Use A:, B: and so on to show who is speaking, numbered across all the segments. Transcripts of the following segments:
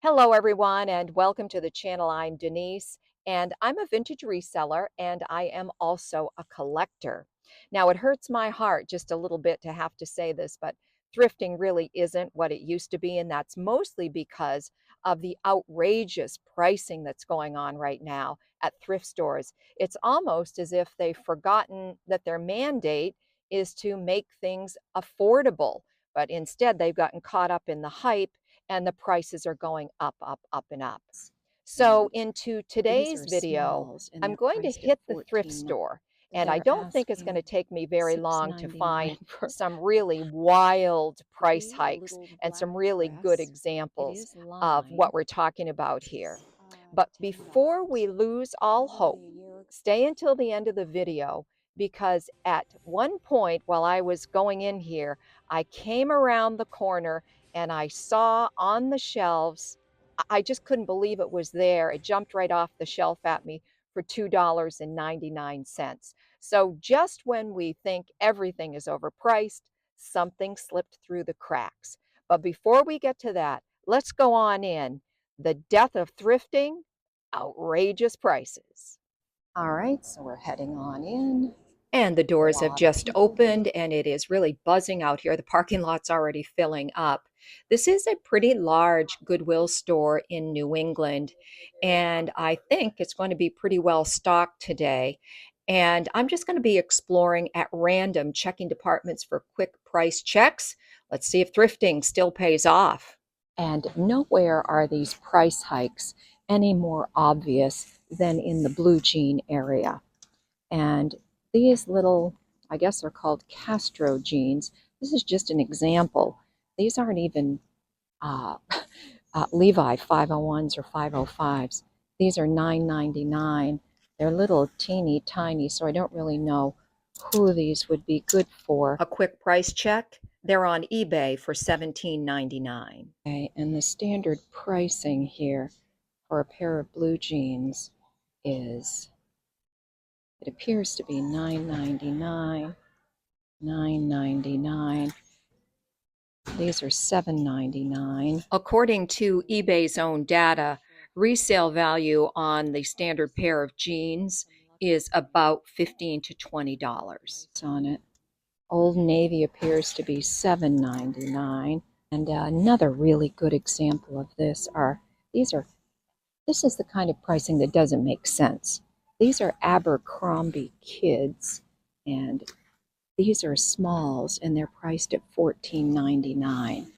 A: Hello, everyone, and welcome to the channel. I'm Denise, and I'm a vintage reseller, and I am also a collector. Now, it hurts my heart just a little bit to have to say this, but thrifting really isn't what it used to be, and that's mostly because of the outrageous pricing that's going on right now at thrift stores. It's almost as if they've forgotten that their mandate is to make things affordable, but instead they've gotten caught up in the hype and the prices are going up, up, up, and up. So,
B: And
A: into
B: these
A: today's
B: are
A: video,
B: smalls and
A: I'm
B: they're
A: going to
B: priced at
A: hit the thrift
B: 14.
A: store. And I
B: They're
A: don't think it's going to
B: asking
A: take me very long to find
B: $6.99 for
A: some really wild price
B: pretty
A: hikes
B: little
A: and some
B: black
A: really good
B: dress. It
A: examples
B: is
A: of what
B: lined.
A: we're talking about here.
B: It's
A: But before we
B: $10,
A: lose all hope,
B: probably a year.
A: stay until the end of the video because at one point while I was going in here, I came around the corner and I saw on the shelves, I just couldn't believe it was there. It jumped right off the shelf at me for $2.99. So just when we think everything is overpriced, something slipped through the cracks. But before we get to that, let's go on in. The death of thrifting, outrageous prices. All right, so we're heading on in. And the
B: A
A: doors have
B: lot of
A: just
B: people here.
A: opened and it is really buzzing out here. The parking lot's already filling up. This is a pretty large Goodwill store in New England, and I think it's going to be pretty well stocked today. And I'm just going to be exploring at random, checking departments for quick price checks. Let's see if thrifting still pays off. And nowhere are these price hikes any more obvious than in the blue jean area. And these little, I guess they're called Castro jeans. This is just an example. These aren't even uh, Levi 501s or 505s. These are $9.99. They're little teeny tiny, so I don't really know who these would be good for. A quick price check. They're on eBay for $17.99. Okay, and the standard pricing here for a pair of blue jeans is, it appears to be $9.99, $9.99. These are $7.99. According to eBay's own data, resale value on the standard pair of jeans is about $15 to $20 on it. Old Navy appears to be $7.99. And another really good example of this are, this is the kind of pricing that doesn't make sense. These are Abercrombie kids, and these are smalls, and they're priced at $14.99.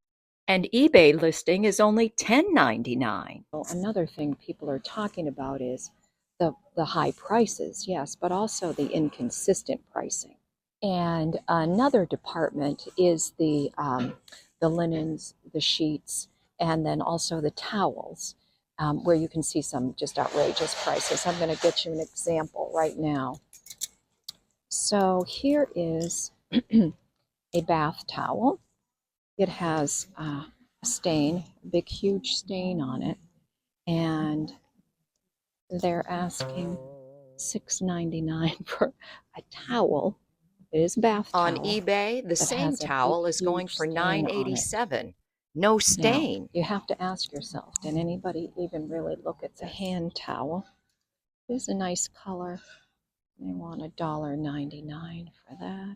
A: And eBay listing is only $10.99. Well, another thing people are talking about is the high prices, yes, but also the inconsistent pricing. And another department is the linens, the sheets, and then also the towels, where you can see some just outrageous prices. I'm going to get you an example right now. So here is a bath towel. It has a stain, a big, huge stain on it, and they're asking $6.99 for a towel. It is a bath towel. On eBay, the same towel is going for $9.87. No stain. Now, you have to ask yourself, did anybody even really look at the hand towel? It is a nice color. They want $1.99 for that.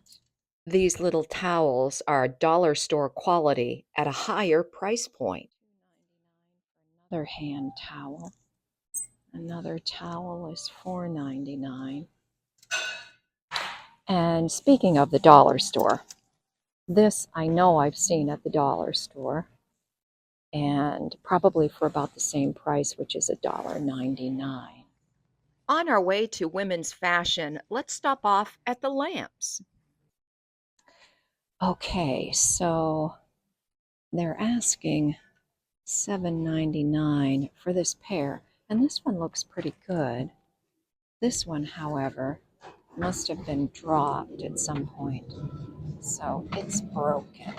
A: These little towels are dollar store quality at a higher price point. Another hand towel. Another towel is $4.99. And speaking of the dollar store, this I know I've seen at the dollar store, and probably for about the same price, which is $1.99. On our way to women's fashion, let's stop off at the lamps. Okay, so they're asking $7.99 for this pair, and this one looks pretty good. This one, however, must have been dropped at some point, so it's broken.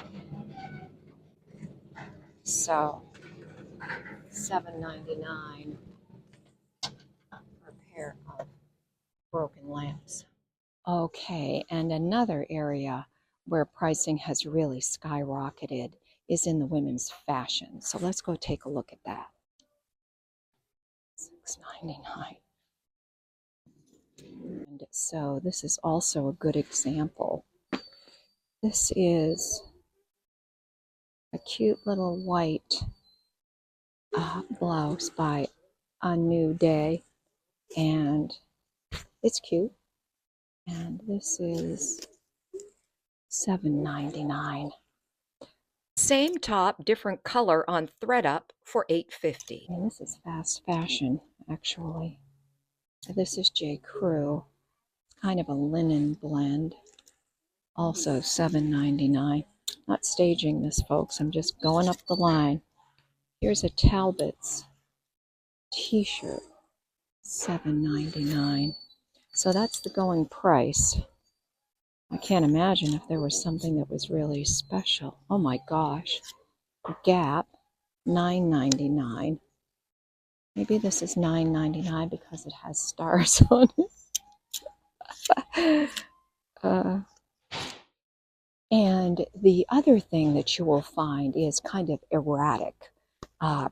A: So $7.99 for a pair of broken lamps. Okay, and another area where pricing has really skyrocketed is in the women's fashion. So let's go take a look at that. $6.99. And so this is also a good example. This is a cute little white blouse by A New Day, and it's cute. And this is $7.99. Same top, different color on ThredUp for $8.50. And this is fast fashion, actually. This is J. Crew. It's kind of a linen blend. Also $7.99. Not staging this, folks. I'm just going up the line. Here's a Talbot's t-shirt, $7.99. So that's the going price. I can't imagine if there was something that was really special. Oh my gosh. Gap, $9.99. Maybe this is $9.99 because it has stars on it. And the other thing that you will find is kind of erratic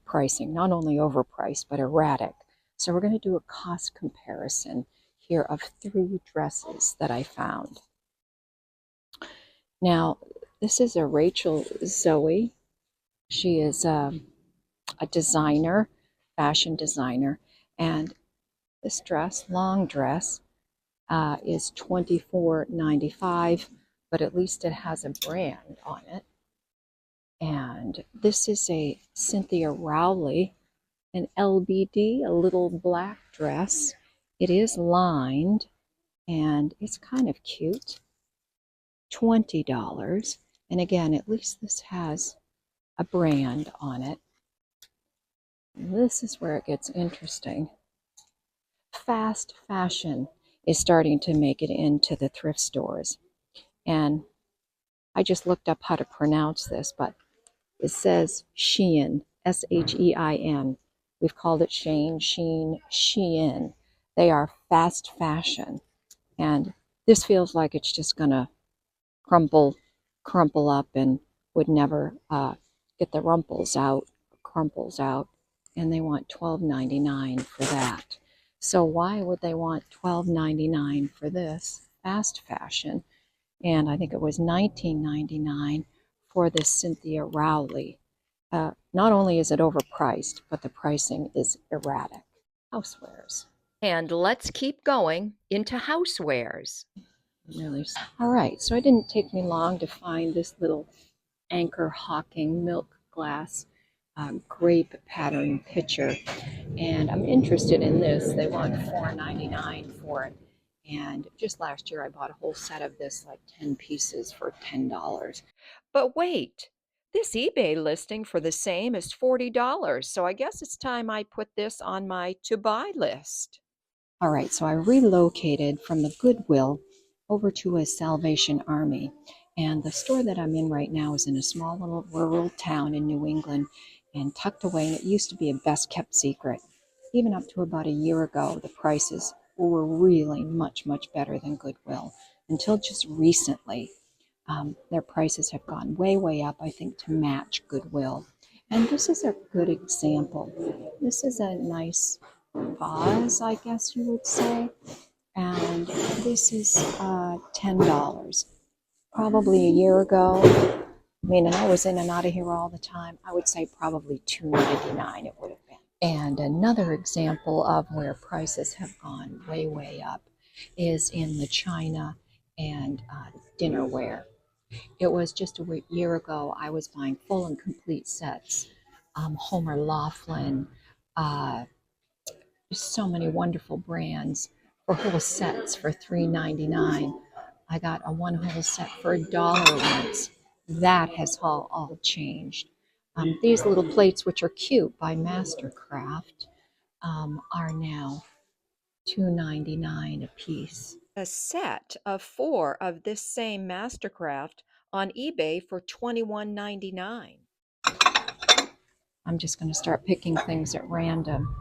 A: pricing, not only overpriced, but erratic. So we're going to do a cost comparison here of 3 dresses that I found. Now, this is a Rachel Zoe. She is a designer, fashion designer, and this dress, long dress, is $24.95, but at least it has a brand on it. And this is a Cynthia Rowley, an LBD, a little black dress. It is lined, and it's kind of cute. $20. And again, at least this has a brand on it. And this is where it gets interesting. Fast fashion is starting to make it into the thrift stores. And I just looked up how to pronounce this, but it says Shein, S-H-E-I-N. We've called it Shane, Sheen, Shein. They are fast fashion. And this feels like it's just going to crumple up and would never get the crumples out. And they want $12.99 for that. So why would they want $12.99 for this fast fashion? And I think it was $19.99 for the Cynthia Rowley. Not only is it overpriced, but the pricing is erratic. Housewares. And let's keep going into housewares. Really. All right, so it didn't take me long to find this little Anchor Hawking milk glass grape pattern pitcher, and I'm interested in this. They want $4.99 for it, and just last year I bought a whole set of this, like 10 pieces for $10. But wait, this eBay listing for the same is $40, so I guess it's time I put this on my to-buy list. All right, so I relocated from the Goodwill over to a Salvation Army. And the store that I'm in right now is in a small little rural town in New England and tucked away. And it used to be a best kept secret. Even up to about a year ago, the prices were really much, much better than Goodwill. Until just recently, their prices have gone way, way up, I think, to match Goodwill. And this is a good example. This is a nice vase, I guess you would say. And this is $10. Probably a year ago, I mean, and I was in and out of here all the time, I would say probably $2.99 it would have been. And another example of where prices have gone way, way up is in the china and dinnerware. It was just a year ago, I was buying full and complete sets. Homer Laughlin, so many wonderful brands for whole sets for $3.99. I got a one whole set for $1 once. That has all changed. These little plates, which are cute by Mastercraft, are now $2.99 a piece. A set of 4 of this same Mastercraft on eBay for $21.99. I'm just going to start picking things at random.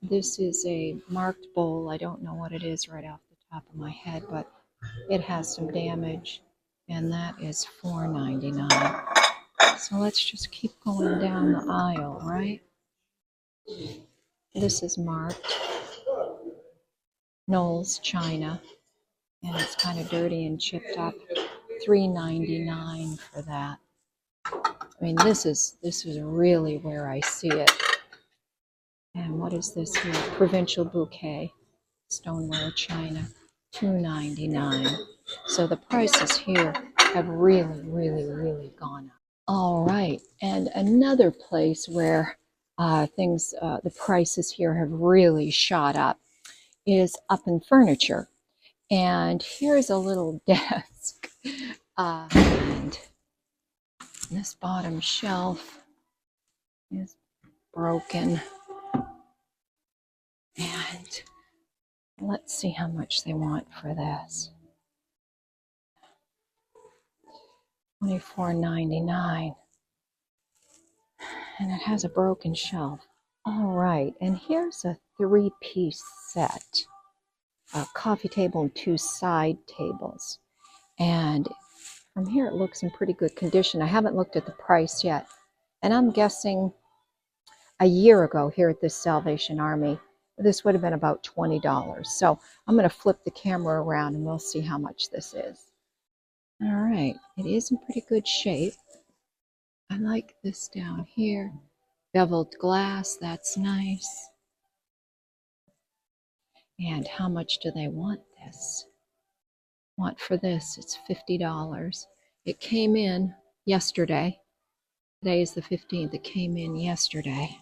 A: This is a marked bowl. I don't know what it is right off the top of my head, but it has some damage, and that is $4.99. So let's just keep going down the aisle, right? This is marked Knowles China, and it's kind of dirty and chipped up. $3.99 for that. I mean, this is really where I see it. And what is this here? Provincial Bouquet, stoneware china, $2.99. So the prices here have really, really, really gone up. All right, and another place where the prices here have really shot up is up in furniture. And here's a little desk. And this bottom shelf is broken. And let's see how much they want for this. $24.99. And it has a broken shelf. All right, and here's a 3-piece set. A coffee table and 2 side tables. And from here it looks in pretty good condition. I haven't looked at the price yet. And I'm guessing a year ago here at this Salvation Army, this would have been about $20. So I'm going to flip the camera around and we'll see how much this is. All right, it is in pretty good shape. I like this down here. Beveled glass, that's nice. And how much do they want this? Want for this, it's $50. It came in yesterday. Today is the 15th. It came in yesterday.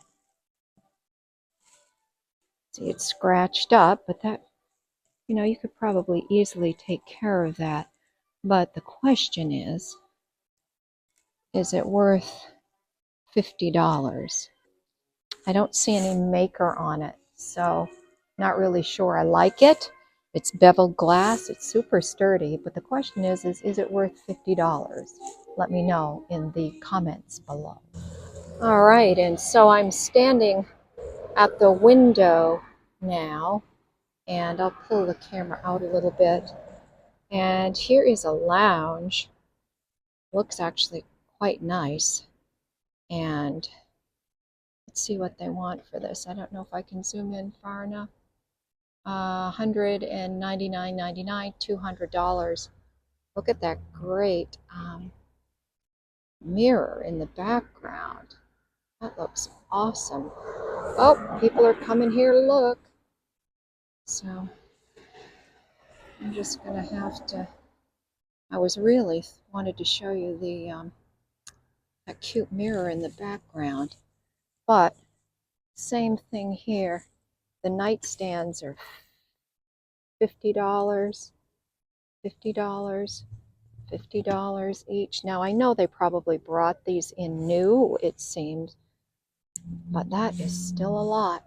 A: See, it's scratched up, but that, you could probably easily take care of that. But the question is it worth $50? I don't see any maker on it, so not really sure. I like it. It's beveled glass. It's super sturdy. But the question is it worth $50? Let me know in the comments below. All right, and so I'm standing at the window now, and I'll pull the camera out a little bit. And here is a lounge. Looks actually quite nice. And let's see what they want for this. I don't know if I can zoom in far enough. $199.99, $200. Look at that great mirror in the background. That looks awesome. Oh, people are coming here to look. So I'm just going to have to, I was really wanted to show you that cute mirror in the background. But same thing here. The nightstands are $50, $50, $50 each. Now I know they probably brought these in new, it seems, but that is still a lot.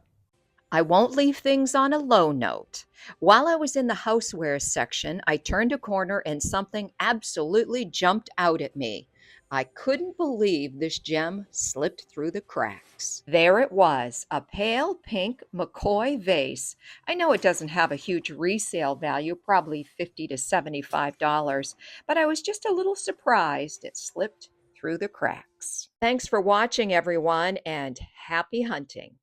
A: I won't leave things on a low note. While I was in the houseware section, I turned a corner and something absolutely jumped out at me. I couldn't believe this gem slipped through the cracks. There it was, a pale pink McCoy vase. I know it doesn't have a huge resale value, probably $50 to $75, but I was just a little surprised it slipped through the cracks. Thanks for watching, everyone, and happy hunting.